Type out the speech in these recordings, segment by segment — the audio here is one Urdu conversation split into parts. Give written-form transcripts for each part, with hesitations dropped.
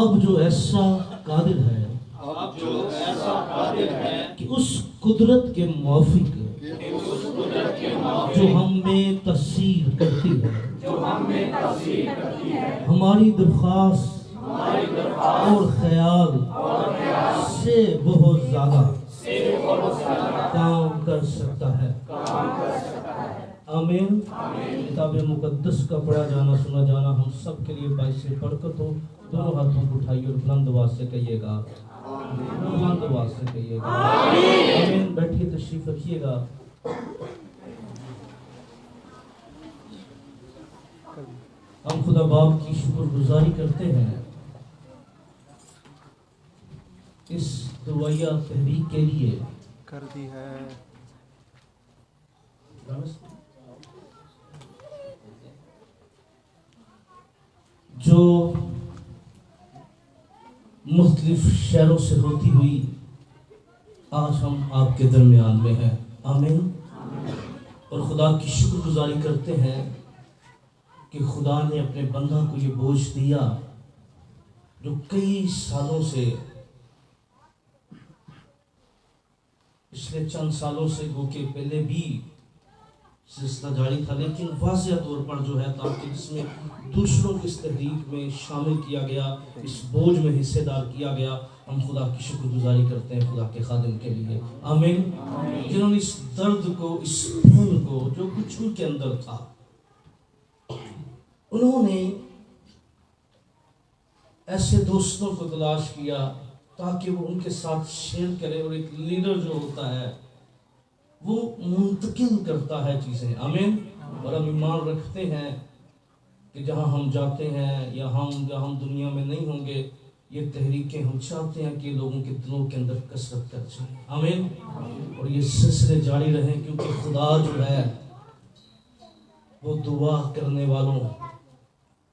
اب جو ایسا قادر ہے کہ اس قدرت کے موافق جو ہم میں تاثیر کرتی ہے ہماری درخواست اور خیال سے بہت زیادہ کام کر سکتا ہے۔ آمین۔ کتاب مقدس کا پڑھا جانا سنا جانا ہم سب کے لیے باعث برکت ہو۔ دونوں ہاتھوں کو اٹھائیے اور بلند آواز سے کہیے گا، بلند آواز سے کہیے گا آمین۔ بیٹھیے، تشریف رکھیے گا۔ ہم خدا باپ کی شکر گزاری کرتے ہیں اس دعائیہ تحریک کے لیے کر دی ہے۔ جو مختلف شہروں سے ہوتی ہوئی آج ہم آپ کے درمیان میں ہیں۔ آمین۔ اور خدا کی شکر گزاری کرتے ہیں کہ خدا نے اپنے بندہ کو یہ بوجھ دیا جو کئی سالوں سے، پچھلے چند سالوں سے گو کہ پہلے بھی سلسلہ جاری تھا، لیکن واضح طور پر جو ہے تاکہ جس میں دوسروں کو اس تحریک میں شامل کیا گیا، اس بوجھ میں حصے دار کیا گیا، ہم خدا کی شکر گزاری کرتے ہیں خدا کے خادم کے لیے۔ آمین۔ جنہوں نے اس درد کو، اس خون کو جو کچھ ان کے اندر تھا، انہوں نے ایسے دوستوں کو تلاش کیا تاکہ وہ ان کے ساتھ شیئر کرے، اور ایک لیڈر جو ہوتا ہے وہ منتقل کرتا ہے چیزیں۔ آمین۔ اور ہم ایمان رکھتے ہیں کہ جہاں ہم جاتے ہیں یا جہاں ہم دنیا میں نہیں ہوں گے، یہ تحریکیں ہم چاہتے ہیں کہ لوگوں کے دلوں کے اندر کثرت کر جائیں۔ آمین۔ اور یہ سلسلے جاری رہیں، کیونکہ خدا جو ہے وہ دعا کرنے والوں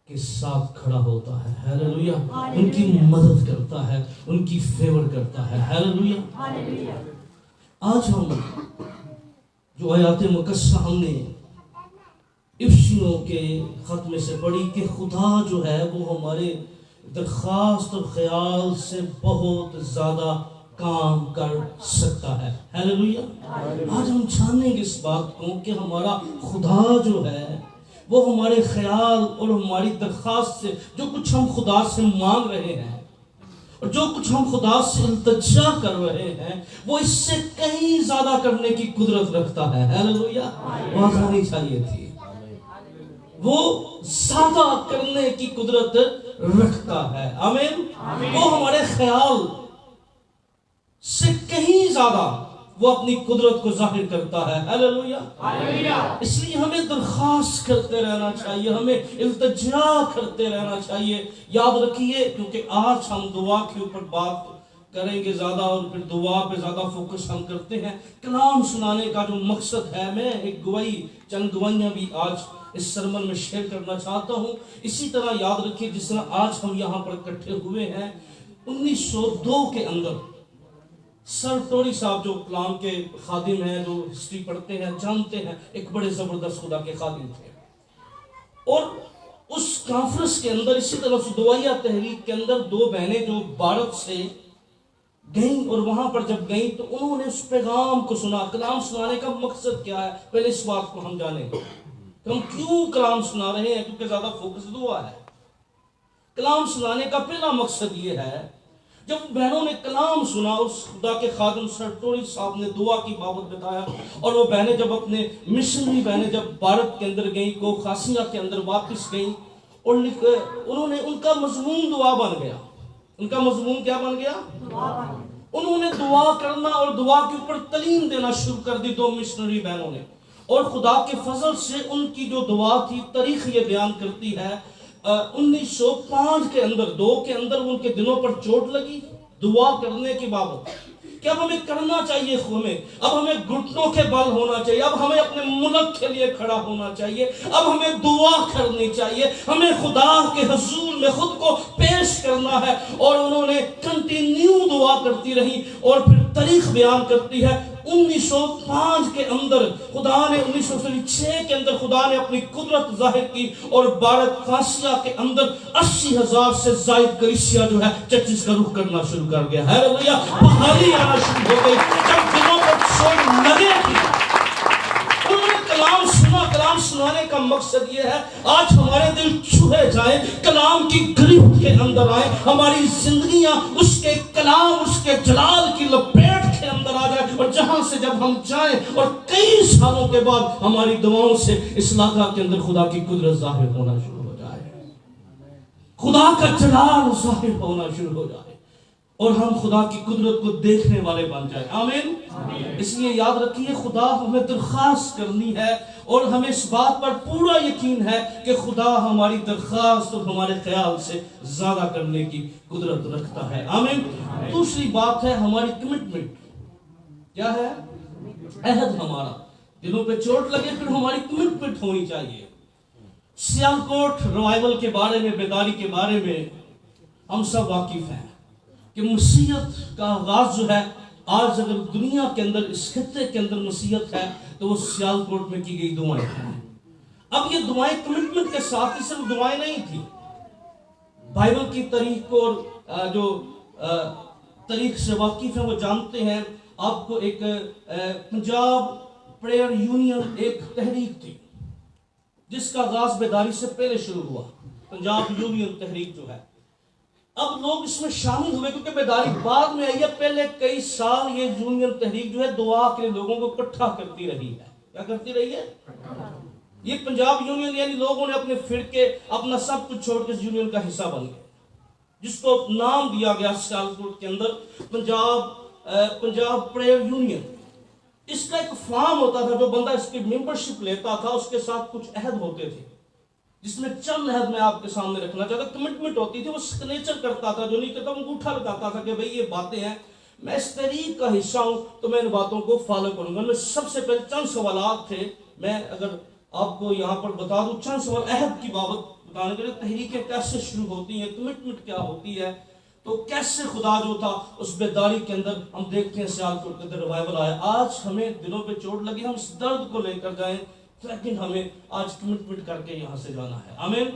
کے ساتھ کھڑا ہوتا ہے۔ ہیلیلویا۔ ان کی مدد کرتا ہے، ان کی فیور کرتا ہے۔ ہیلیلویا۔ آج ہم جو آیات مقدسہ ہم نے افسیوں کے خط میں سے پڑھی کہ خدا جو ہے وہ ہمارے درخواست اور خیال سے بہت زیادہ کام کر سکتا ہے۔ ہیلیلویا۔ آج ہم جانیں گے اس بات کو کہ ہمارا خدا جو ہے وہ ہمارے خیال اور ہماری درخواست سے، جو کچھ ہم خدا سے مانگ رہے ہیں اور جو کچھ ہم خدا سے التجا کر رہے ہیں، وہ اس سے کہیں زیادہ کرنے کی قدرت رکھتا ہے۔ ہیلیلویا۔ آواز آنی چاہیے تھی۔ وہ زیادہ کرنے کی قدرت رکھتا ہے۔ آمین۔ وہ ہمارے خیال سے کہیں زیادہ وہ اپنی قدرت کو ظاہر کرتا ہے۔ ہیلیلویا۔ اس لیے ہمیں درخواست کرتے رہنا چاہیے، ہمیں التجا کرتے رہنا چاہیے۔ یاد رکھیے، کیونکہ آج ہم دعا کے اوپر بات کریں گے زیادہ، اور پھر دعا پہ زیادہ فوکس ہم کرتے ہیں۔ کلام سنانے کا جو مقصد ہے، میں ایک گواہی، چند گواہیاں بھی آج اس سرمن میں شیئر کرنا چاہتا ہوں۔ اسی طرح یاد رکھیے جس طرح آج ہم یہاں پر اکٹھے ہوئے ہیں، 1902 کے اندر سر ٹوری صاحب جو کلام کے خادم ہیں، جو ہسٹری پڑھتے ہیں جانتے ہیں، ایک بڑے زبردست خدا کے خادم تھے۔ اور اس کانفرنس کے اندر، اسی طرح دعائیہ تحریک کے اندر، دو بہنیں جو بھارت سے گئیں، اور وہاں پر جب گئیں تو انہوں نے اس پیغام کو سنا۔ کلام سنانے کا مقصد کیا ہے، پہلے اس بات کو ہم جانیں گے کہ ہم کیوں کلام سنا رہے ہیں، کیونکہ زیادہ فوکس دعا ہے۔ کلام سنانے کا پہلا مقصد یہ ہے، جب بہنوں نے کلام سنا، اس خدا کے خادم سر ٹوری صاحب نے دعا کی بابت بتایا، اور وہ بہنیں جب اپنے مشنری بہنیں جب بھارت کے اندر گئیں، کو خاصیہ کے اندر واپس گئیں، اور انہوں نے، ان کا مضمون دعا بن گیا۔ ان کا مضمون کیا بن گیا؟ انہوں نے دعا کرنا اور دعا کے اوپر تعلیم دینا شروع کر دی، دو مشنری بہنوں نے۔ اور خدا کے فضل سے ان کی جو دعا تھی، تاریخ یہ بیان کرتی ہے 1905 کے اندر، 2 کے اندر ان کے دلوں پر چوٹ لگی دعا کرنے کی بابت کہ اب ہمیں کرنا چاہیے، اب ہمیں گھٹنوں کے بل ہونا چاہیے، اب ہمیں اپنے ملک کے لیے کھڑا ہونا چاہیے، اب ہمیں دعا کرنی چاہیے، ہمیں خدا کے حضور میں خود کو پیش کرنا ہے۔ اور انہوں نے کنٹینیو دعا کرتی رہی، اور پھر تاریخ بیان کرتی ہے 1905 کے اندر خدا نے 1906 کے اندر خدا نے اپنی قدرت ظاہر کی اور بھارت کاسیا کے اندر 80,000 سے زائد کلیسیا جو ہے چرچز کا رخ کرنا شروع کر گیا. ہیلیلویا. بحالی آنا شروع ہو گئی. جب دنوں پر چھوڑ لگے تھی انہوں نے کلام سنا. کلام سنانے کا مقصد یہ ہے آج ہمارے دل چھوئے جائیں, کلام کی گرفت کے اندر آئیں, ہماری زندگیاں اس کے کلام, اس کے جلال کی لپیٹ کے اندر آ جائیں, اور جہاں سے جب ہم جائیں اور کئی سالوں کے بعد ہماری دعاؤں سے اس علاقہ کے اندر خدا کی قدرت ظاہر ہونا شروع ہو جائے, خدا کا جلال ظاہر ہونا شروع ہو جائے, اور ہم خدا کی قدرت کو دیکھنے والے بن جائیں. آمین. اس لیے یاد رکھیے خدا ہمیں درخواست کرنی ہے اور ہمیں اس بات پر پورا یقین ہے کہ خدا ہماری درخواست اور ہمارے خیال سے زیادہ کرنے کی قدرت رکھتا ہے. آمین. دوسری بات ہے ہماری کمٹمنٹ. کیا ہے؟ عہد. ہمارا دلوں پہ چوٹ لگے پھر ہماری کمٹمنٹ ہونی چاہیے. سیالکوٹ ریوائول کے بارے میں, بیداری کے بارے میں ہم سب واقف ہیں کہ مسیحیت کا آغاز جو ہے, آج اگر دنیا کے اندر اس خطے کے اندر مسیحیت ہے تو وہ سیالکوٹ میں کی گئی دعائیں ہیں. اب یہ دعائیں کمٹمنٹ کے ساتھ ہی صرف دعائیں نہیں تھی. بائبل کی تاریخ کو اور جو تاریخ سے واقف ہیں وہ جانتے ہیں. آپ کو ایک پنجاب پریئر یونین ایک تحریک تھی جس کا آغاز بیداری سے پہلے شروع ہوا. پنجاب یونین تحریک جو ہے, اب لوگ اس میں شامل ہوئے کیونکہ بیداری بعد میں آئی ہے. پہلے کئی سال یہ یونین تحریک جو ہے دعا کے لوگوں کو اکٹھا کرتی رہی ہے. کیا کرتی رہی ہے؟ یہ پنجاب یونین یعنی لوگوں نے اپنے فرقے, اپنا سب کچھ چھوڑ کے اس یونین کا حصہ بن گئے, جس کو نام دیا گیا سیالکوٹ کے اندر پنجاب پریئر یونین. اس کا ایک فارم ہوتا تھا, جو بندہ اس کی ممبرشپ لیتا تھا اس کے ساتھ کچھ عہد ہوتے تھے, جس میں چند عہد میں آپ کے سامنے رکھنا چاہتا. کمٹمنٹ ہوتی تھی, وہ سگنیچر کرتا تھا, جو نہیں کرتا وہ انگوٹھا لگاتا تھا کہ بھئی یہ باتیں ہیں, میں اس تحریک کا حصہ ہوں تو میں ان باتوں کو فالو کروں گا. میں سب سے پہلے چند سوالات تھے, میں اگر آپ کو یہاں پر بتا دوں چند سوال عہد کی بابت بتانے کے لیے. تحریکیں کیسے شروع ہوتی ہیں, کمٹمنٹ کیا ہوتی ہے, تو کیسے خدا جو تھا اس بیداری کے اندر ہم دیکھتے ہیں سیالکوٹ کے اندر ریوائول آیا. آج ہمیں دلوں پہ چوٹ لگی, ہم اس درد کو لے کر جائیں, لیکن ہمیں آج کمٹمنٹ کر کے یہاں سے جانا ہے. آمین.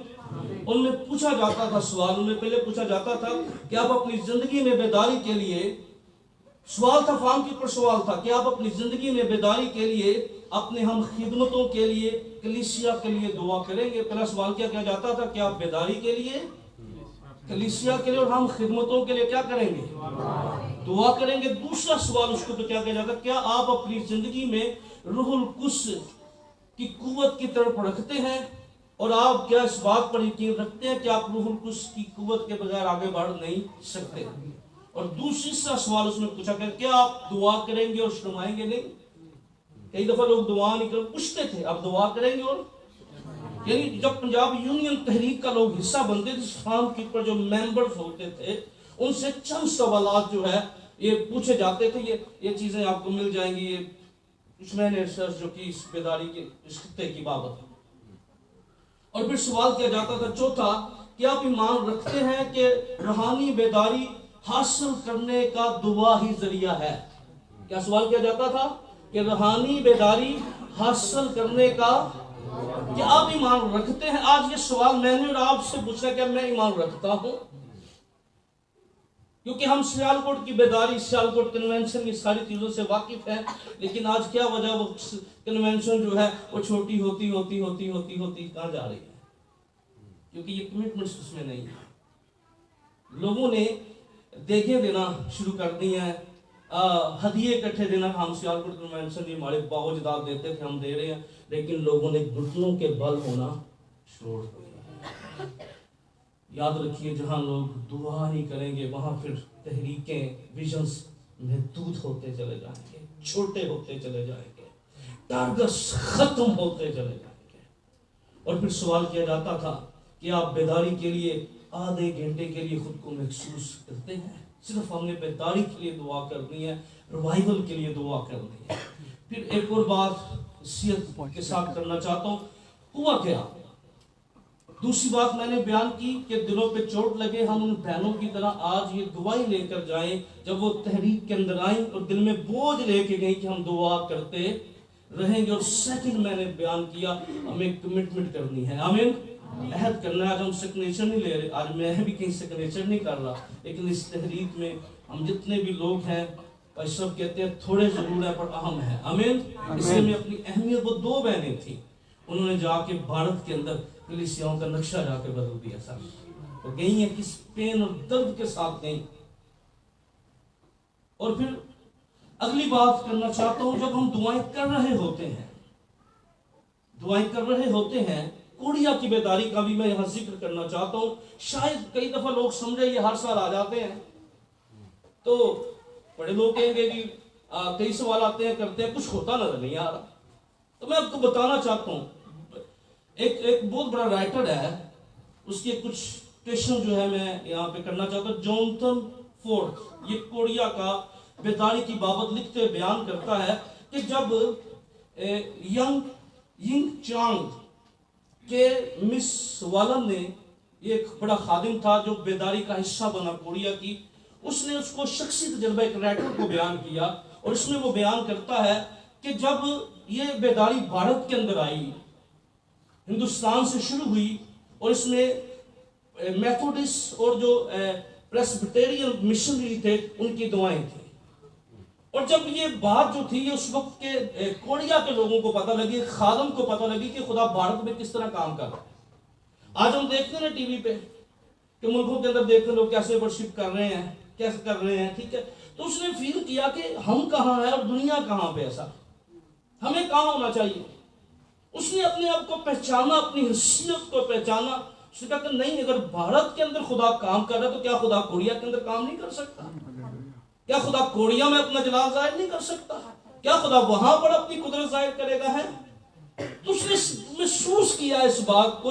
ان میں پوچھا جاتا تھا سوال, ان میں پہلے پوچھا جاتا تھا کہ آپ اپنی زندگی میں بیداری کے لیے, سوال تھا فارم کے اوپر سوال تھا کہ آپ اپنی زندگی میں بیداری کے لیے اپنے ہم خدمتوں کے لیے, کلیسیا کے لیے دعا کریں گے. پہلا سوال کیا جاتا تھا کہ آپ بیداری کے لیے, کلیسیا کے لیے اور ہم خدمتوں کے لیے کیا کریں گے؟ دعا کریں گے. دوسرا سوال اس کو تو کیا جاتا, کیا آپ اپنی زندگی میں روح القدس کی قوت کی طرف رکھتے ہیں, اور آپ کیا اس بات پر یقین رکھتے ہیں کہ آپ روح القدس کی قوت کے بغیر آگے بڑھ نہیں سکتے. اور دوسرا سوال اس میں پوچھا کہ کیا آپ دعا کریں گے اور شرمائیں گے نہیں. کئی دفعہ لوگ دعا نہیں کر پوچھتے تھے, آپ دعا کریں گے اور, یعنی جب پنجاب یونین تحریک کا لوگ حصہ بنتے تھے, اس فارم کے اوپر جو ممبرز ہوتے تھے ان سے چند سوالات جو ہے یہ پوچھے جاتے تھے. یہ چیزیں آپ کو مل جائیں گی, یہ کچھ میں نے ریسرچ جو کی اس بیداری کے اس خطے کی بابت. اور پھر سوال کیا جاتا تھا چوتھا, کیا آپ ایمان رکھتے ہیں کہ روحانی بیداری حاصل کرنے کا دعا ہی ذریعہ ہے. کیا سوال کیا جاتا تھا کہ روحانی بیداری حاصل کرنے کا, کیا آپ ایمان رکھتے ہیں. آج یہ سوال میں نے اور آپ سے پوچھا کہ میں ایمان رکھتا ہوں, کیونکہ ہم سیالکوٹ کی بیداری, سیالکوٹ کنونشن کی ساری چیزوں سے واقف ہیں, لیکن آج کیا وجہ وہ کنونشن جو ہے وہ چھوٹی ہوتی کہاں جا رہی ہے, کیونکہ یہ کمٹمنٹس اس میں نہیں ہے. لوگوں نے دیکھے دینا شروع کر دی ہیں, ہدیے اکٹھے دینا. ہم سیالکوٹ کنونشن کی ہمارے باو جداد دیتے تھے, ہم دے رہے ہیں, لیکن لوگوں نے گھٹنوں کے بل ہونا چھوڑ دیا. یاد رکھیے جہاں لوگ دعا نہیں کریں گے وہاں پھر تحریکیں, ویژنز محدود ہوتے چلے جائیں گے, چھوٹے ہوتے چلے جائیں گے, ٹارگٹس ختم ہوتے چلے جائیں گے. اور پھر سوال کیا جاتا تھا کہ آپ بیداری کے لیے آدھے گھنٹے کے لیے خود کو محسوس کرتے ہیں. صرف ہم نے بیداری کے لیے دعا کرنی ہے, ریوائول کے لیے دعا کرنی ہے. پھر ایک اور بات صحت کے ساتھ کرنا چاہتا ہوں. ہوا کیا, دوسری بات میں نے بیان کی کہ دلوں پہ چوٹ لگے، ہم ان بہنوں کی طرح آج یہ گواہی لے کر جائیں جب وہ تحریک کے اندر آئیں اور دل میں بوجھ لے کے گئیں کہ ہم دعا کرتے رہیں گے۔ اور سیکنڈ میں نے بیان کیا ہمیں کمٹمنٹ کرنی ہے، آمین، عہد کرنا ہے۔ آج ہم سگنیچر نہیں لے رہے، آج میں بھی کہیں سگنیچر نہیں کر رہا، لیکن اس تحریک میں ہم جتنے بھی لوگ ہیں اشرف کہتے ہیں تھوڑے ضرور ہے پر اہم ہے، آمین۔ اس لیے میں اپنی اہمیت، وہ دو بہنیں تھیں، انہوں نے جا کے بھارت کے اندر کلیسیاؤں کا نقشہ جا کے بدل دیا سر، اور گئی ہیں کس پین اور درد کے ساتھ گئیں۔ اور پھر اگلی بات کرنا چاہتا ہوں، جب ہم دعائیں کر رہے ہوتے ہیں کوڑیا کی بیداری کا بھی میں یہاں ذکر کرنا چاہتا ہوں۔ شاید کئی دفعہ لوگ سمجھے یہ ہر سال آ جاتے ہیں، تو بڑے لوگ کہیں گے کہ کئی سوال آتے ہیں کرتے ہیں، کچھ ہوتا نظر نہیں آ رہا۔ تو میں آپ کو بتانا چاہتا ہوں، ایک بہت بڑا رائٹر ہے، اس کے کچھ کویشچن جو ہے میں یہاں پہ کرنا چاہتا ہوں۔ جونتھن فورتھ یہ کوڑیا کا بیداری کی بابت لکھتے ہوئے بیان کرتا ہے کہ جب ینگ چانگ کے مس والن نے، یہ ایک بڑا خادم تھا جو بیداری کا حصہ بنا کوڑیا کی، اس نے اس کو شخصی تجربہ ایک رائٹر کو بیان کیا، اور اس میں وہ بیان کرتا ہے کہ جب یہ بیداری بھارت کے اندر آئی، ہندوستان سے شروع ہوئی، اور اس میں میتھوڈس اور جو پریسبیٹیرین مشنری تھے ان کی دعائیں تھیں، اور جب یہ بات جو تھی یہ اس وقت کے کوڑیا کے لوگوں کو پتہ لگی، خادم کو پتہ لگی کہ خدا بھارت میں کس طرح کام کر رہا ہے۔ آج ہم دیکھتے ہیں نا ٹی وی پہ کہ ملکوں کے اندر دیکھتے ہیں لوگ کیسے ورشپ کر رہے ہیں، کیسے کر رہے ہیں، ٹھیک ہے۔ تو اس نے فیل کیا کہ ہم کہاں ہیں اور دنیا کہاں پہ، ایسا ہمیں کہاں ہونا چاہیے۔ اس نے اپنے آپ کو پہچانا، اپنی حیثیت کو پہچانا۔ اس نے کہا کہ نہیں، اگر بھارت کے اندر خدا کام کر رہا ہے تو کیا خدا کوڑیا کے اندر کام نہیں کر سکتا؟ کیا خدا کوڑیا میں اپنا جلال ظاہر نہیں کر سکتا؟ کیا خدا وہاں پر اپنی قدرت ظاہر کرے گا؟ ہے تو اس نے محسوس کیا اس بات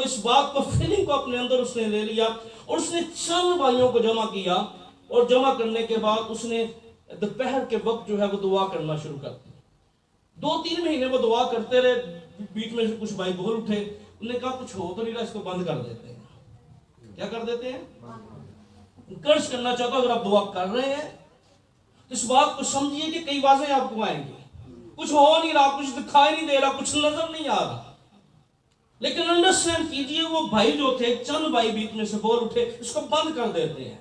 کو فیلنگ کو اپنے اندر اس نے لے لیا، اور اس نے چند بھائیوں کو جمع کیا، اور جمع کرنے کے بعد اس نے دوپہر کے وقت جو ہے وہ دعا کرنا شروع کر دی۔ 2-3 مہینے وہ دعا کرتے رہے، بیچ میں سے کچھ بھائی بول اٹھے، انہوں نے کہا کچھ ہو تو نہیں رہا، اس کو بند کر دیتے ہیں۔ کیا کر دیتے ہیں؟ انکرج کرنا چاہتا ہوں، اگر آپ دعا کر رہے ہیں تو اس بات کو سمجھیے کہ کئی باتیں آپ کو آئیں گی، کچھ ہو نہیں رہا، کچھ دکھائی نہیں دے رہا، کچھ نظر نہیں آ رہا، لیکن انڈرسٹینڈ کیجئے وہ بھائی جو تھے، چند بھائی بیچ میں سے بول اٹھے، اس کو بند کر دیتے ہیں۔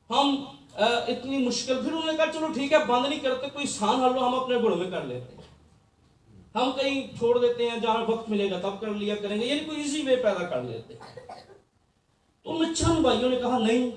ہم اتنی مشکل، پھر انہوں نے کہا چلو ٹھیک ہے بند نہیں کرتے، کوئی آسان حل ہو ہم اپنے گھروں میں کر لیتے ہیں، ہم کہیں چھوڑ دیتے ہیں، جہاں وقت ملے گا تب کر لیا کریں گے، یعنی کوئی ایزی وے پیدا کر لیتے ہیں۔ تو ان میں چند بھائیوں نے کہا نہیں،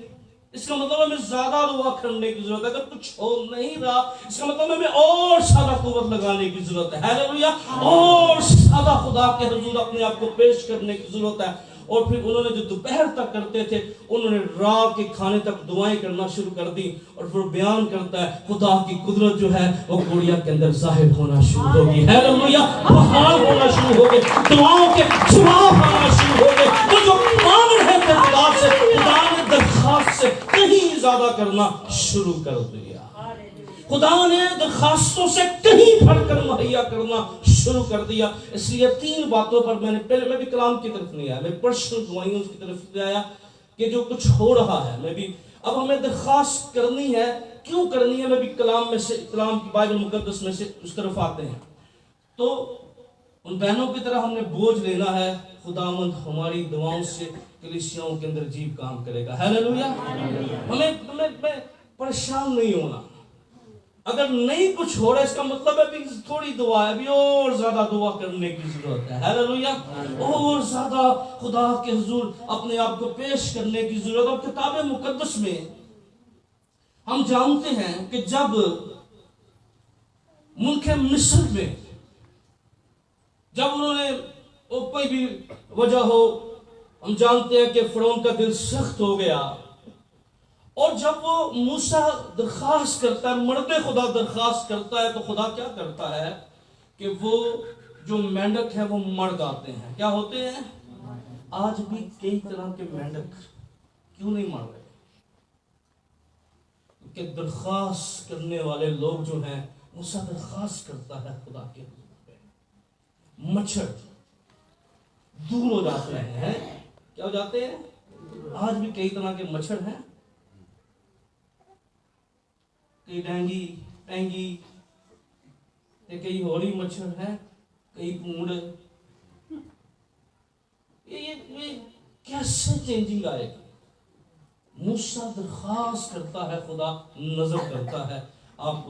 اس کا مطلب ہمیں زیادہ دعا کرنے کی ضرورت ہے، اگر کچھ ہو نہیں رہا اس کا مطلب ہمیں اور زیادہ قوت لگانے کی ضرورت ہے، ہیلیلویا، اور زیادہ خدا کے حضور اپنے آپ کو پیش کرنے کی ضرورت ہے۔ اور پھر انہوں نے جو دوپہر تک کرتے تھے، انہوں نے رات کے کھانے تک دعائیں کرنا شروع کر دی، اور پھر بیان کرتا ہے خدا کی قدرت جو ہے وہ کوڑیا کے اندر ظاہر ہونا شروع ہوگی، ہیلیلویا، بحال ہونا شروع ہوگی، دعاؤں کے جواب آنا شروع ہوگے، وہ جو مانگ رہے تھے خدا سے، خدا نے درخواست سے کہیں زیادہ کرنا شروع کر دیا، خدا نے درخواستوں سے کہیں بڑھ کر مہیا کرنا شروع کر دیا۔ اس لیے 3 باتوں پر میں بھی کلام کی طرف نہیں آیا، میں پرسنل دعائیوں کی طرف نہیں آیا کہ جو کچھ ہو رہا ہے، میں بھی اب ہمیں درخواست کرنی ہے، کیوں کرنی ہے، میں بھی کلام کی بائبل مقدس میں سے اس طرف آتے ہیں۔ تو ان بہنوں کی طرح ہم نے بوجھ لینا ہے، خداوند ہماری دعاؤں سے کلیسیاؤں کے اندر عجیب کام کرے گا، ہیلیلویا۔ ہمیں پریشان نہیں ہونا، اگر نہیں کچھ ہو رہا ہے اس کا مطلب ہے کہ تھوڑی دعا ہے، ابھی اور زیادہ دعا کرنے کی ضرورت ہے، ہیلیلویا، اور زیادہ خدا کے حضور اپنے آپ کو پیش کرنے کی ضرورت ہے۔ اور کتاب مقدس میں ہم جانتے ہیں کہ جب ملک مصر میں جب انہوں نے کوئی بھی وجہ ہو، ہم جانتے ہیں کہ فرعون کا دل سخت ہو گیا، اور جب وہ موسیٰ درخواست کرتا ہے، مرد خدا درخواست کرتا ہے، تو خدا کیا کرتا ہے کہ وہ جو مینڈک ہے وہ مر جاتے ہیں۔ کیا ہوتے ہیں؟ آج بھی کئی طرح کے مینڈک کیوں نہیں مر رہے؟ کہ درخواست کرنے والے لوگ جو ہیں، موسیٰ درخواست کرتا ہے خدا کے حضور پہ، مچھر دور ہو جاتے ہیں، کیا ہو جاتے ہیں؟ آج بھی کئی طرح کے مچھر ہیں، کئی ڈینگی ٹینگی، کئی ہولی مچھر ہیں، کئی پونڈ. یہ کیسے چینجنگ آئے گی؟ موسیٰ درخواست کرتا ہے، خدا نظر کرتا ہے. آپ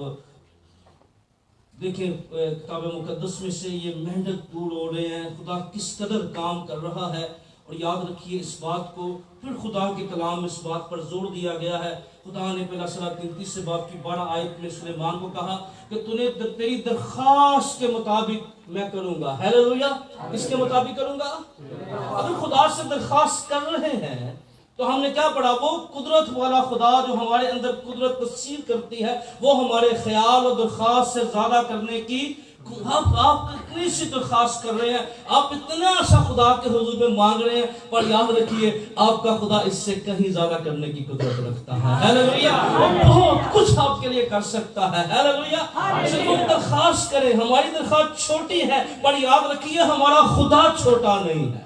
دیکھیں کتاب مقدس میں سے یہ مہنڈک دور ہو رہے ہیں، خدا کس قدر کام کر رہا ہے. اور یاد رکھیے اس بات کو، پھر خدا کے کلام میں اس بات پر زور دیا گیا ہے. خدا نے پہلا سورہ 33 باب کی 12 آیت میں سلیمان کو کہا کہ تیری درخواست کے مطابق میں کروں گا. ہیلیلویا. کس کے مطابق کروں گا؟ اگر خدا سے درخواست کر رہے ہیں تو ہم نے کیا پڑھا؟ وہ قدرت والا خدا جو ہمارے اندر قدرت تسخیر کرتی ہے، وہ ہمارے خیال اور درخواست سے زیادہ کرنے کی. آپ اتنی سی درخواست کر رہے ہیں، آپ اتنا سا خدا کے حضور میں مانگ رہے ہیں، پر یاد رکھیے آپ کا خدا اس سے کہیں زیادہ کرنے کی قدرت رکھتا ہے. ہیلیلویا. وہ بہت کچھ آپ کے لیے کر سکتا ہے. ہیلیلویا. صرف ہم درخواست کریں. ہماری درخواست چھوٹی ہے، پر یاد رکھیے ہمارا خدا چھوٹا نہیں ہے،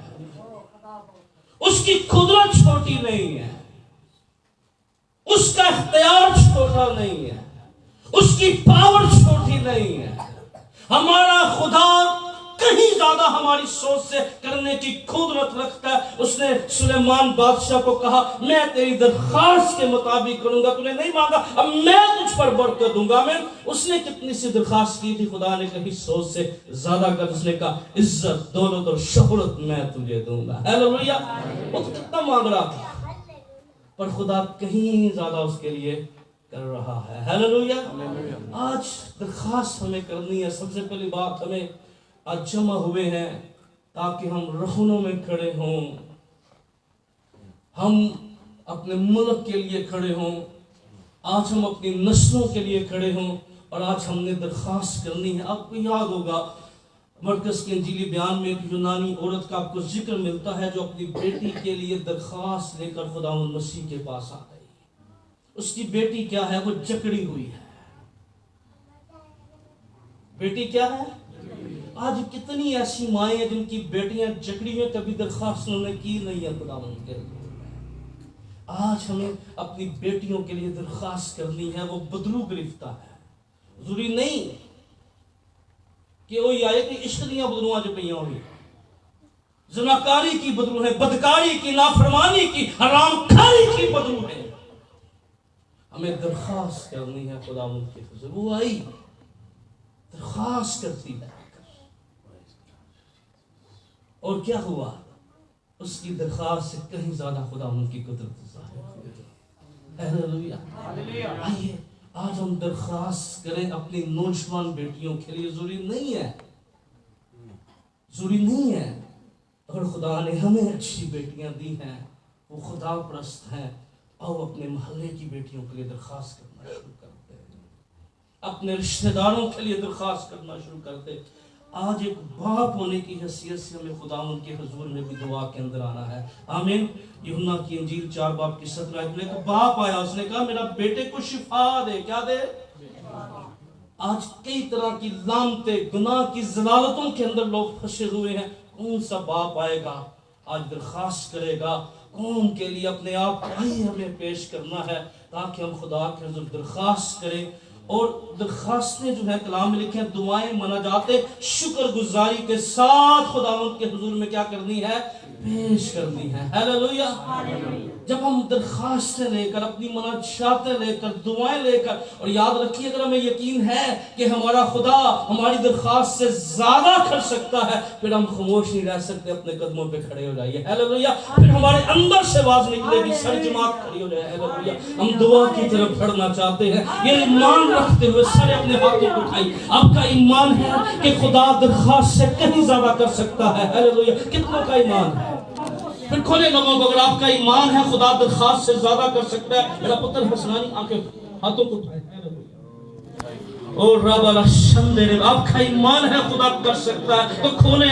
اس کی قدرت چھوٹی نہیں ہے، اس کا اختیار چھوٹا نہیں ہے، اس کی پاور چھوٹی نہیں ہے. ہمارا خدا کہیں زیادہ ہماری سوچ سے کرنے کی قدرت رکھتا ہے. اس نے سلیمان بادشاہ کو کہا میں تیری درخواست کے مطابق کروں گا، تو نے نہیں مانگا، اب میں تجھ پر برکت دوں گا. میں اس نے کتنی سی درخواست کی تھی، خدا نے کہیں سوچ سے زیادہ کر. اس نے کہا عزت دولت اور شہرت میں تجھے دوں گا. ہیلیلویا. وہ تو کتنا مانگ رہا تھا، پر خدا کہیں زیادہ اس کے لیے کر رہا ہے. ہیلیلویا. آج درخواست ہمیں کرنی ہے. سب سے پہلی بات، ہمیں آج جمع ہوئے ہیں تاکہ ہم رہنوں میں کھڑے ہوں، ہم اپنے ملک کے لیے کھڑے ہوں، آج ہم اپنی نسلوں کے لیے کھڑے ہوں، اور آج ہم نے درخواست کرنی ہے. آپ کو یاد ہوگا مرکز کے انجیلی بیان میں ایک یونانی عورت کا آپ کو ذکر ملتا ہے جو اپنی بیٹی کے لیے درخواست لے کر خداوند مسیح کے پاس آ گئی. اس کی بیٹی کیا ہے؟ وہ جکڑی ہوئی ہے. بیٹی کیا ہے؟ آج کتنی ایسی مائیں ہیں جن کی بیٹیاں جکڑی ہیں، کبھی درخواست انہوں نے کی نہیں ہے خداوند کے حضور میں. آج ہمیں اپنی بیٹیوں کے لیے درخواست کرنی ہے. وہ بدلو گرفتہ ہے. ضروری نہیں کہ وہی آئے کہ عشق دیاں بدلواں جو پہیاں ہوئی، زناکاری کی بدلو ہے، بدکاری کی، نافرمانی کی، حرام کھاری کی بدلو ہے. ہمیں درخواست کرنی ہے خداوند کے حضور. وہ آئی درخواست کرتی ہے، اور کیا ہوا؟ اس کی درخواست سے کہیں زیادہ خداوند کی قدرت ظاہر ہوئی. ہیلیلویا. آئیے آج ہم درخواست کریں اپنی نوجوان بیٹیوں کے لیے. ضروری نہیں ہے اگر خدا نے ہمیں اچھی بیٹیاں دی ہیں، وہ خدا پرست ہیں، اور اپنے محلے کی بیٹیوں کے لیے درخواست کرنا شروع کرتے ہیں، اپنے رشتہ داروں کے لیے درخواست کرنا شروع کرتے. آج ایک باپ ہونے کی حیثیت سے ہمیں خداوند کے حضور میں بھی دعا کے اندر آنا ہے. آمین. یوحنا کی انجیل 4 باب کی 17 آیت میں ایک باپ آیا، اس نے کہا میرا بیٹے کو شفا دے. کیا دے؟ آج کئی طرح کی لعنتیں، گناہ کی ضلالتوں کے اندر لوگ پھنسے ہوئے ہیں. کون سا باپ آئے گا آج درخواست کرے گا قوم کے لیے؟ اپنے آپ کو ہی ہمیں پیش کرنا ہے تاکہ ہم خدا کے حضور درخواست کریں. اور درخواستیں جو ہے کلام میں لکھے ہیں، دعائیں مناجاتیں شکر گزاری کے ساتھ خداوند کے حضور میں کیا کرنی ہے؟ پیش کرنی ہے. ہیلیلویا. جب ہم درخواستیں لے کر، اپنی مناجاتیں لے کر، دعائیں لے کر، اور یاد رکھیے اگر ہمیں یقین ہے کہ ہمارا خدا ہماری درخواست سے زیادہ کر سکتا ہے، پھر ہم خاموش نہیں رہ سکتے، اپنے قدموں پہ کھڑے ہو جائیے. ہیلیلویا. پھر ہمارے اندر سے آواز نکلے گی، سر جماعت کھڑی ہو جائے. ہیلیلویا. ہم دعا کی طرف بڑھنا چاہتے ہیں. یہ ایمان رکھتے ہوئے سارے اپنے ہاتھوں کو اٹھائیے. آپ کا ایمان ہے کہ خدا درخواست سے کہیں زیادہ کر سکتا ہے. ہیلیلویا. کتنوں کا ایمان ہے؟ پھر کھولے لوگوں کو. اگر آپ کا ایمان ہے خدا درخواست سے زیادہ کر سکتا ہے، میرا پتر حسنانی آنکھیں ہاتھوں کو اٹھائے. اور رب اللہ شندے، آپ کا ایمان ہے خدا کر سکتا ہے، تو کھولے